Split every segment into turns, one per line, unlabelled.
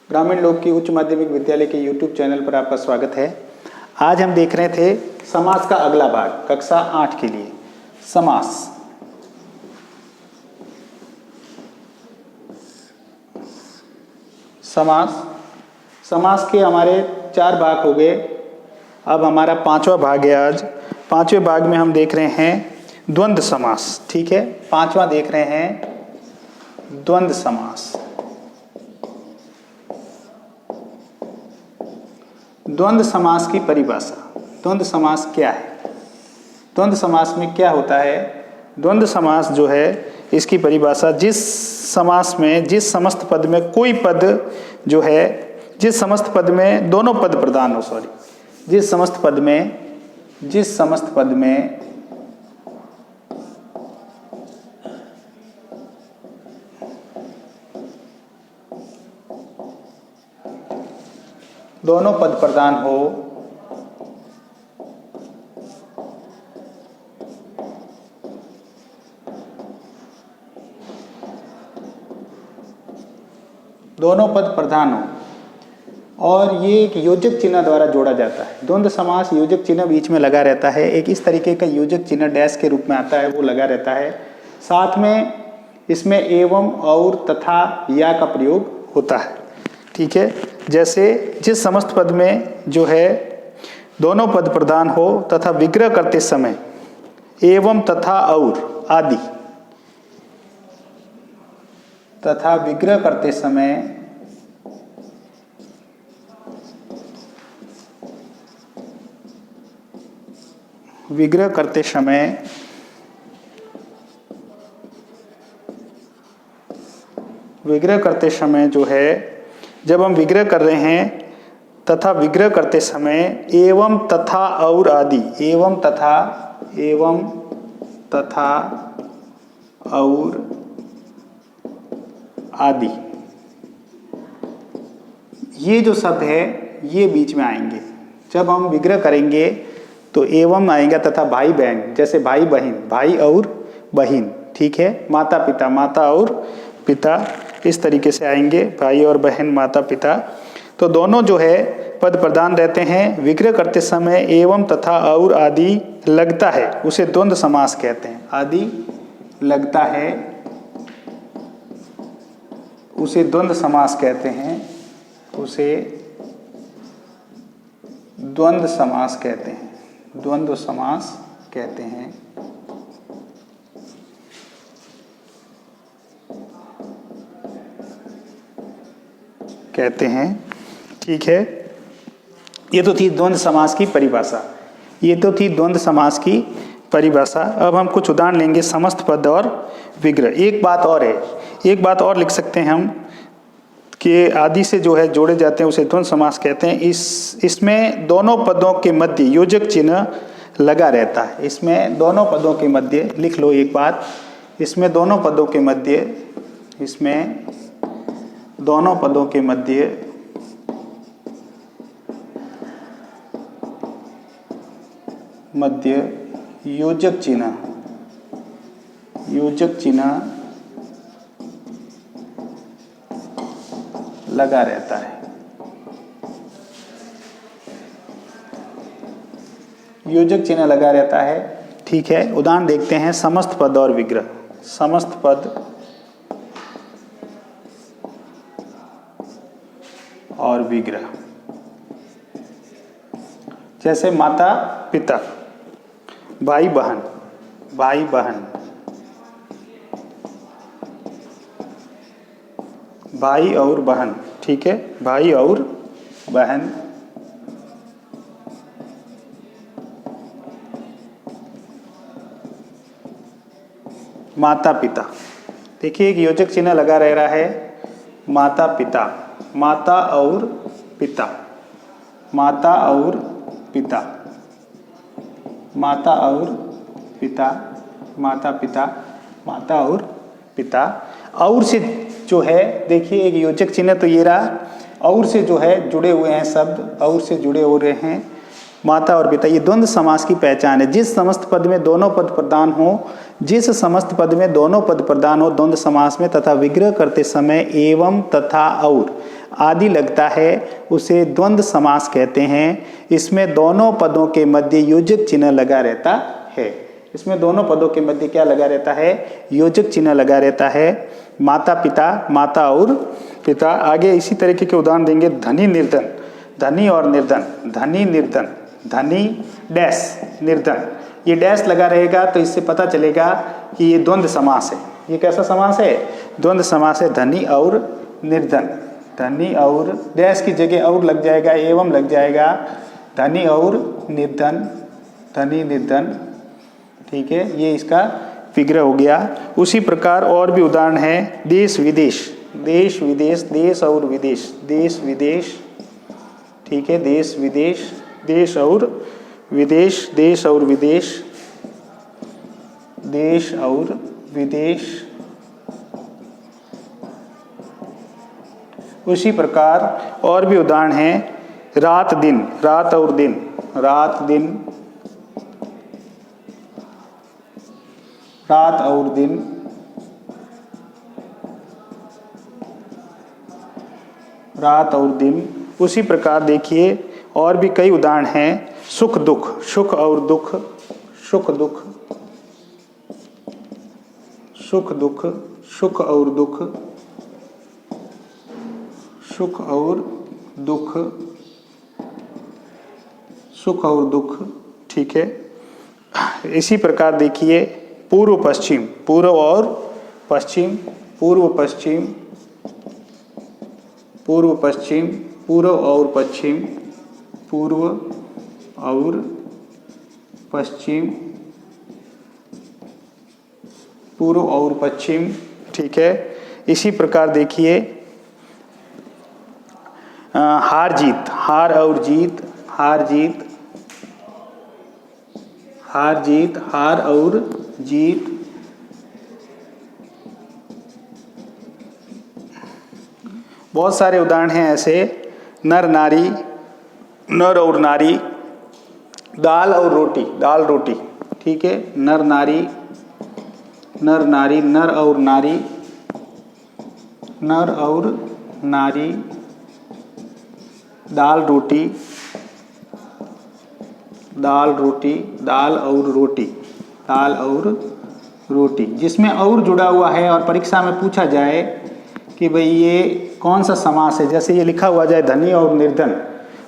ग्रामीण लोक की उच्च माध्यमिक विद्यालय के YouTube चैनल पर आपका स्वागत है। आज हम देख रहे थे समास का अगला भाग कक्षा 8 के लिए समास। समास के हमारे 4 भाग हो गए। अब हमारा 5वां भाग है। आज 5वें भाग में हम देख रहे हैं द्वंद्व समास। ठीक है, 5वां देख रहे हैं द्वंद्व समास। द्वंद्व समास की परिभाषा। द्वंद्व समास क्या है? द्वंद्व समास में क्या होता है? द्वंद्व समास जो है इसकी परिभाषा, जिस समास में जिस समस्त पद में कोई पद जो है, जिस समस्त पद में दोनों पद प्रधान हो, जिस समस्त पद में दोनों पद प्रधान हो, दोनों पद प्रधान हो और ये एक योजक चिन्ह द्वारा जोड़ा जाता है। द्वंद्व समास योजक चिन्ह बीच में लगा रहता है। एक इस तरीके का योजक चिन्ह डैश के रूप में आता है, वो लगा रहता है। साथ में इसमें एवं और तथा या का प्रयोग होता है। ठीक है, जैसे जिस समस्त पद में जो है दोनों पद प्रधान हो तथा विग्रह करते समय एवं तथा और आदि, तथा विग्रह करते समय जो है, जब हम विग्रह कर रहे हैं तथा विग्रह करते समय एवं तथा और आदि, एवं तथा और आदि, ये जो शब्द है ये बीच में आएंगे। जब हम विग्रह करेंगे तो एवं आएगा तथा भाई बहन, जैसे भाई बहन, भाई और बहन। ठीक है, माता पिता, माता और पिता, इस तरीके से आएंगे, भाई और बहन, माता पिता। तो दोनों जो है पद प्रधान रहते हैं। विग्रह करते समय एवं तथा और आदि लगता है, उसे द्वंद्व समास कहते हैं। आदि लगता है, उसे द्वंद्व समास कहते हैं। उसे द्वंद्व समास कहते हैं। द्वंद्व समास कहते हैं। ठीक है, ये तो थी द्वंद्व समास की परिभाषा। अब हम कुछ उदाहरण लेंगे समस्त पद और विग्रह। एक बात और लिख सकते हैं हम कि आदि से जो है जोड़े जाते हैं उसे द्वंद्व समास कहते हैं। इसमें दोनों पदों के मध्य योजक चिन्ह लगा रहता है। इसमें दोनों पदों के मध्य, लिख लो एक बात, इसमें दोनों पदों के मध्य योजक चिन्ह लगा रहता है। योजक चिन्ह लगा रहता है। ठीक है, उदाहरण देखते हैं समस्त पद और विग्रह। समस्त पद और विग्रह, जैसे माता पिता, भाई बहन, भाई और बहन। ठीक है, भाई और बहन, माता पिता। देखिए एक योजक चिन्ह लगा रह रहा है, माता पिता, माता और पिता, माता और पिता, माता और पिता, माता पिता, माता और पिता। और से जो है, देखिए एक योजक चिन्ह तो ये रहा, और से जो है जुड़े हुए हैं शब्द, और से जुड़े हो रहे हैं माता और पिता। ये द्वंद्व समास की पहचान है। जिस समस्त पद में दोनों पद प्रधान हो, जिस समस्त पद में दोनों पद प्रधान हो द्वंद्व समास में, तथा विग्रह करते समय एवं तथा और आदि लगता है उसे द्वंद्व समास कहते हैं। इसमें दोनों पदों के मध्य योजक चिन्ह लगा रहता है। इसमें दोनों पदों के मध्य क्या लगा रहता है? योजक चिन्ह लगा रहता है। माता पिता, माता और पिता। आगे इसी तरीके के उदाहरण देंगे। धनी निर्धन, धनी और निर्धन, धनी निर्धन, धनी डैश निर्धन। ये डैश लगा रहेगा तो इससे पता चलेगा कि ये द्वंद्व समास है। ये कैसा समास है? द्वंद्व समास है। धनी और निर्धन, धनी और डैश की जगह और लग जाएगा, एवं लग जाएगा। धनी और निर्धन, धनी निर्धन, ठीक है, ये इसका विग्रह हो गया। उसी प्रकार और भी उदाहरण है। देश विदेश, देश विदेश, देश और विदेश, देश विदेश, ठीक है, देश विदेश, देश और विदेश, देश और विदेश, देश और विदेश। उसी प्रकार और भी उदाहरण हैं। रात दिन, रात और दिन, रात दिन, रात और दिन, रात और दिन। उसी प्रकार देखिए और भी कई उदाहरण हैं। सुख दुख, सुख और दुख, सुख दुख, सुख दुख, सुख और दुख, सुख और दुख, सुख और दुख, ठीक है। इसी प्रकार देखिए पूर्व पश्चिम, पूर्व और पश्चिम, पूर्व पश्चिम, पूर्व पश्चिम, पूर्व और पश्चिम, पूर्व और पश्चिम, पूर्व और पश्चिम, ठीक है। इसी प्रकार देखिए हार जीत, हार और जीत, हार जीत, हार जीत, हार और जीत। बहुत सारे उदाहरण हैं ऐसे। नर नारी, नर और नारी, दाल और रोटी, दाल रोटी, ठीक है। नर नारी, नर नारी, नर और नारी, नर और नारी, दाल रोटी, दाल रोटी, दाल और रोटी, दाल और रोटी। जिसमें और जुड़ा हुआ है और परीक्षा में पूछा जाए कि भाई ये कौन सा समास है, जैसे ये लिखा हुआ जाए धनी और निर्धन,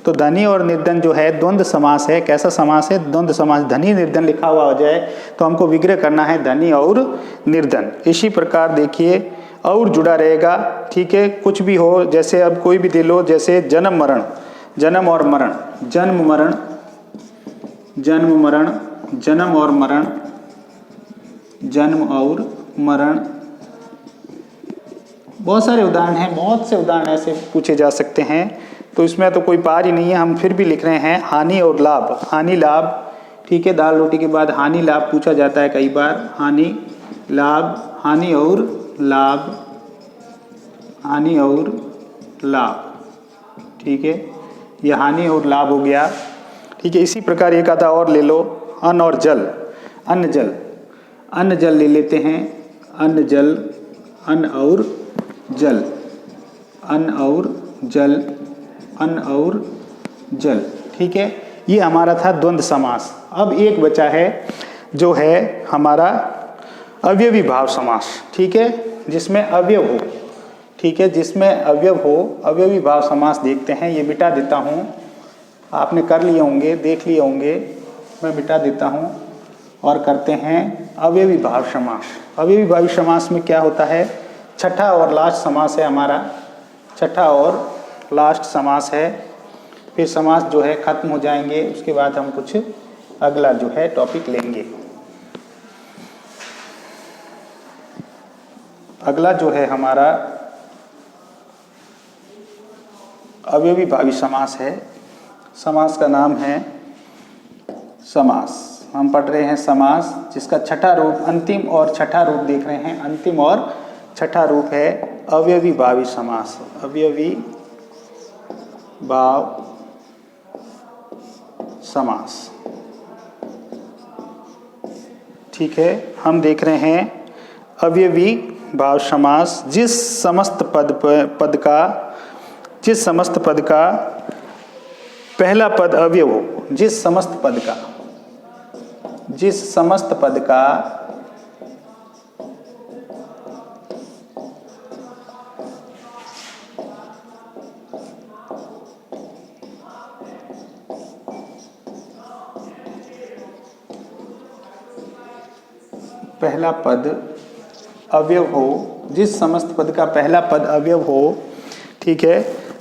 तो धनी और निर्धन जो है द्वंद्व समास है। कैसा समास है? द्वंद्व समास। धनी निर्धन लिखा हुआ हो जाए तो हमको विग्रह करना है धनी और निर्धन। इसी प्रकार देखिए और जुड़ा रहेगा, ठीक है। कुछ भी हो, जैसे अब कोई भी दे लो, जैसे जन्म मरण, जन्म और मरण, जन्म मरण, जन्म मरण, जन्म और मरण, जन्म और मरण। बहुत सारे उदाहरण हैं, बहुत से उदाहरण ऐसे पूछे जा सकते हैं, तो इसमें तो कोई पार ही नहीं है, हम फिर भी लिख रहे हैं। हानि और लाभ, हानि लाभ, ठीक है। दाल रोटी के बाद हानि लाभ पूछा जाता है कई बार। हानि लाभ, हानि और लाभ, हानि और लाभ, ठीक है। यह हानि और लाभ हो गया, ठीक है। इसी प्रकार एक आधा और ले लो। अन्न और जल, अन्न जल, अन्न जल ले लेते हैं। अन्न जल, अन्न और जल, अन्न और जल, अन्न और जल, ठीक है। ये हमारा था द्वंद्व समास। अब एक बचा है जो है हमारा अवयवी भाव समास, ठीक है, जिसमें अवयव हो, ठीक है, जिसमें अवयव हो। अवयवी भाव समास देखते हैं। ये मिटा देता हूँ, आपने कर लिए होंगे, देख लिए होंगे, मैं मिटा देता हूँ और करते हैं अवयवी भाव समास। अवयवी भावी समास में क्या होता है? छठा और लास्ट समास है हमारा, छठा और लास्ट समास है। फिर समास जो है खत्म हो जाएंगे, उसके बाद हम कुछ अगला जो है टॉपिक लेंगे। अगला जो है हमारा अवयवी भावी समास है। समास का नाम है समास। हम पढ़ रहे हैं समास, जिसका छठा रूप, अंतिम और छठा रूप देख रहे हैं। अंतिम और छठा रूप है अवयवी भावी समास। अवयवी भाव समास, ठीक है। हम देख रहे हैं अवयवी भाव समास। जिस समस्त पद का जिस समस्त पद का पहला पद अवयव हो, जिस समस्त पद का पहला पद अवयव हो, जिस समस्त पद का पहला पद अवयव हो, ठीक है,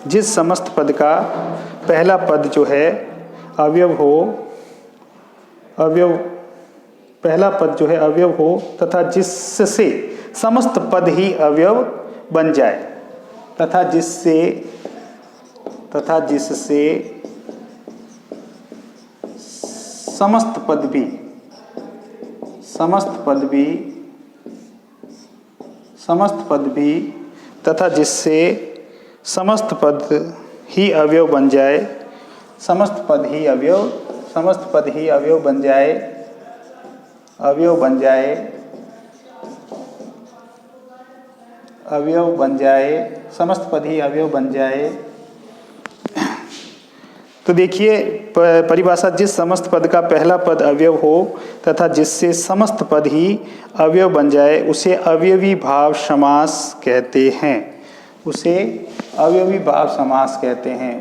जिस समस्त पद का पहला पद जो है अवयव हो, पहला पद जो है अवयव हो तथा जिससे समस्त पद ही अवयव बन जाए, तथा जिससे समस्त पद भी तथा जिससे समस्त पद ही अवयव बन जाए, समस्त पद ही अवयव बन जाए, समस्त पद ही अवयव बन जाए। तो देखिए परिभाषा, जिस समस्त पद का पहला पद अवयव हो तथा जिससे समस्त पद ही अवयव बन जाए उसे अवयवी भाव समास कहते हैं। उसे अवयवी भाव समास कहते हैं।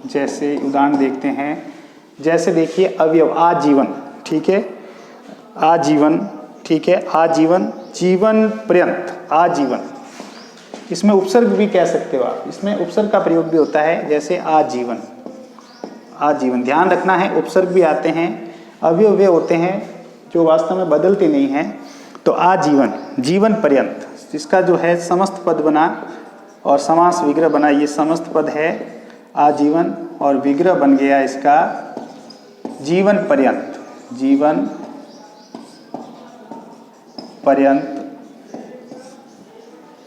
जैसे उदाहरण देखते हैं। जैसे देखिए अवयव आजीवन, ठीक है, आजीवन, ठीक है, आजीवन, जीवन पर्यंत, आजीवन, इसमें उपसर्ग भी कह सकते हो आप, इसमें उपसर्ग का प्रयोग भी होता है। जैसे आजीवन, ध्यान रखना है उपसर्ग भी आते हैं, अवयव वे होते हैं जो वास्तव में बदलते नहीं हैं। तो आजीवन, जीवन पर्यंत, इसका जो है समस्त पद बना और समास विग्रह बना, ये समस्त पद है आजीवन और विग्रह बन गया इसका जीवन पर्यंत,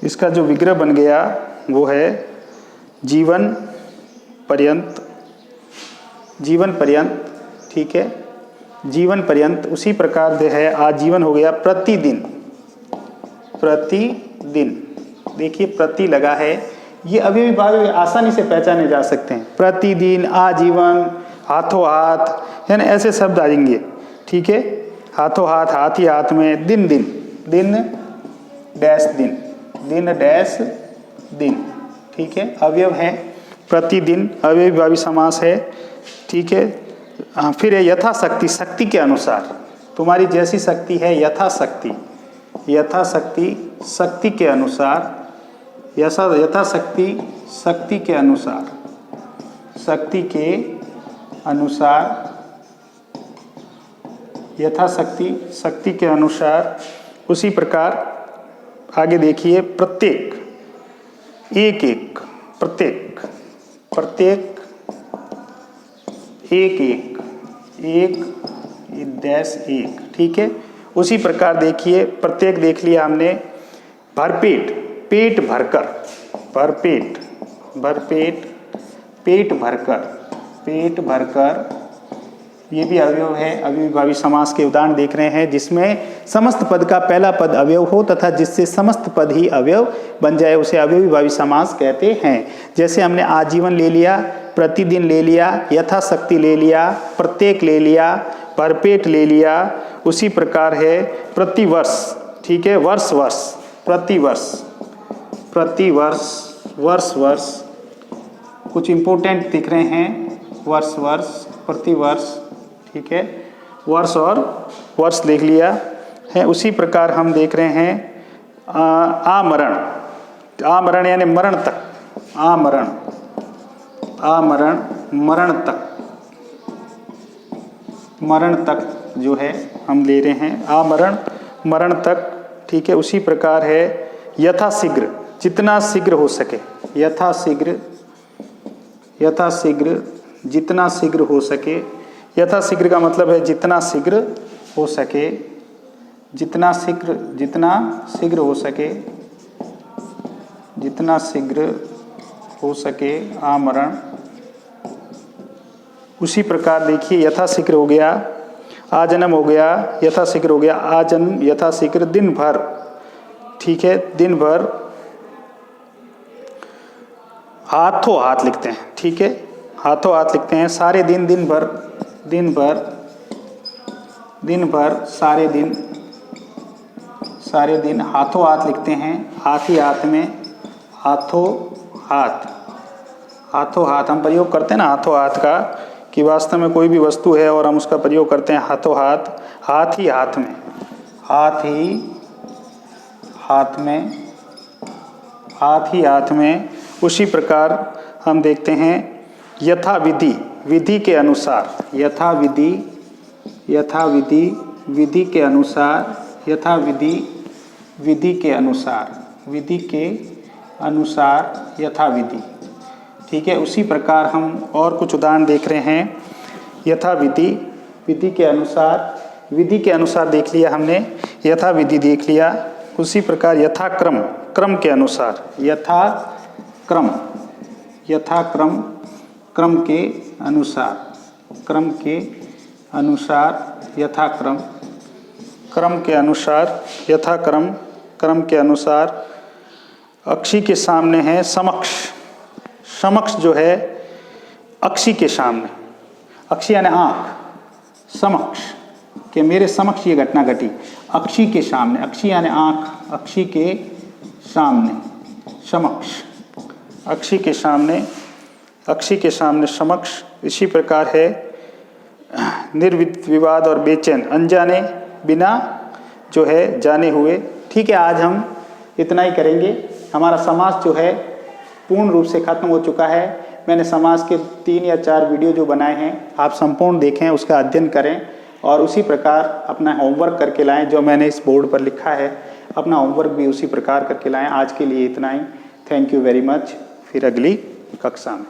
इसका जो विग्रह बन गया वो है जीवन पर्यंत, ठीक है, जीवन पर्यंत। उसी प्रकार जो है आजीवन हो गया प्रतिदिन, देखिए प्रति लगा है, ये अवयवी भाव आसानी से पहचाने जा सकते हैं। प्रतिदिन, आजीवन, हाथों हाथ, यानी ऐसे शब्द आएंगे, ठीक है, हाथों हाथ, हाथ ही हाथ में, दिन डैश दिन, ठीक है, अवयव है प्रतिदिन, अवयवी भावी समास है, ठीक है। फिर है यथाशक्ति, शक्ति के अनुसार, तुम्हारी जैसी शक्ति है, यथाशक्ति, शक्ति के अनुसार, यथाशक्ति, शक्ति के यथाशक्ति, शक्ति के अनुसार। उसी प्रकार आगे देखिए प्रत्येक, एक, डैश एक, ठीक है। उसी प्रकार देखिए प्रत्येक देख लिया हमने। भरपेट, पेट भरकर, पेट भरकर, ये भी अवयव है, अवयवी भावी समास के उदाहरण देख रहे हैं, जिसमें समस्त पद का पहला पद अवयव हो तथा जिससे समस्त पद ही अवयव बन जाए उसे अवयवी भावी समास कहते हैं। जैसे हमने आजीवन ले लिया, प्रतिदिन ले लिया, यथाशक्ति ले लिया, प्रत्येक ले लिया, भरपेट ले लिया। उसी प्रकार है प्रतिवर्ष, ठीक है, वर्ष, कुछ इंपोर्टेंट दिख रहे हैं, प्रतिवर्ष, ठीक है, वर्ष और वर्ष देख लिया है। उसी प्रकार हम देख रहे हैं आमरण यानी मरण तक, मरण तक जो है हम ले रहे हैं, मरण तक, ठीक है। उसी प्रकार है यथाशीघ्र, जितना शीघ्र हो सके, यथाशीघ्र, जितना शीघ्र हो सके। यथाशीघ्र का मतलब है जितना शीघ्र हो सके, जितना शीघ्र हो सके आमरण। उसी प्रकार देखिए यथाशीघ्र हो गया, आजन्म हो गया, यथाशीघ्र हो गया, आजन्म, यथाशीघ्र, दिन भर। ठीक है, दिन भर, हाथों हाथ लिखते हैं। ठीक है, हाथों हाथ लिखते हैं। सारे दिन, दिन भर, दिन भर, दिन भर, सारे दिन, सारे दिन, हाथों हाथ लिखते हैं। हाथ ही हाथ में, हाथों हाथ, हाथों हाथ हम प्रयोग करते हैं ना हाथों हाथ का, कि वास्तव में कोई भी वस्तु है और हम उसका प्रयोग करते हैं हाथों हाथ। हाथ ही हाथ में, हाथ ही हाथ में, हाथ ही हाथ में। उसी प्रकार हम देखते हैं यथा विधि, विधि के अनुसार, यथा विधि, यथा विधि, विधि के अनुसार, यथा विधि, विधि के अनुसार, विधि के अनुसार, यथा विधि। ठीक है, उसी प्रकार हम और कुछ उदाहरण देख रहे हैं। यथा विधि, विधि के अनुसार, विधि के अनुसार देख लिया हमने, यथा विधि देख लिया। उसी प्रकार यथाक्रम, क्रम के अनुसार, यथाक्रम, यथाक्रम, क्रम के अनुसार, क्रम के अनुसार, यथाक्रम, क्रम के अनुसार, यथाक्रम, क्रम के अनुसार। अक्षी के सामने है समक्ष, समक्ष जो है अक्षी के सामने, अक्षी यानी आँख, समक्ष कि मेरे समक्ष ये घटना घटी। अक्षी के सामने, अक्षी यानी आँख, अक्षी के सामने, समक्ष, अक्षी के सामने, अक्षी के सामने, समक्ष। इसी प्रकार है निर्विवाद और बेचैन, अनजाने, बिना जो है जाने हुए। ठीक है, आज हम इतना ही करेंगे। हमारा समास जो है पूर्ण रूप से खत्म हो चुका है। मैंने समास के 3 या 4 वीडियो जो बनाए हैं, आप संपूर्ण देखें, उसका अध्ययन करें और उसी प्रकार अपना होमवर्क करके लाएं। जो मैंने इस बोर्ड पर लिखा है, अपना होमवर्क भी उसी प्रकार करके लाएं। आज के लिए इतना ही। Thank you very much. फिर अगली कक्षा में।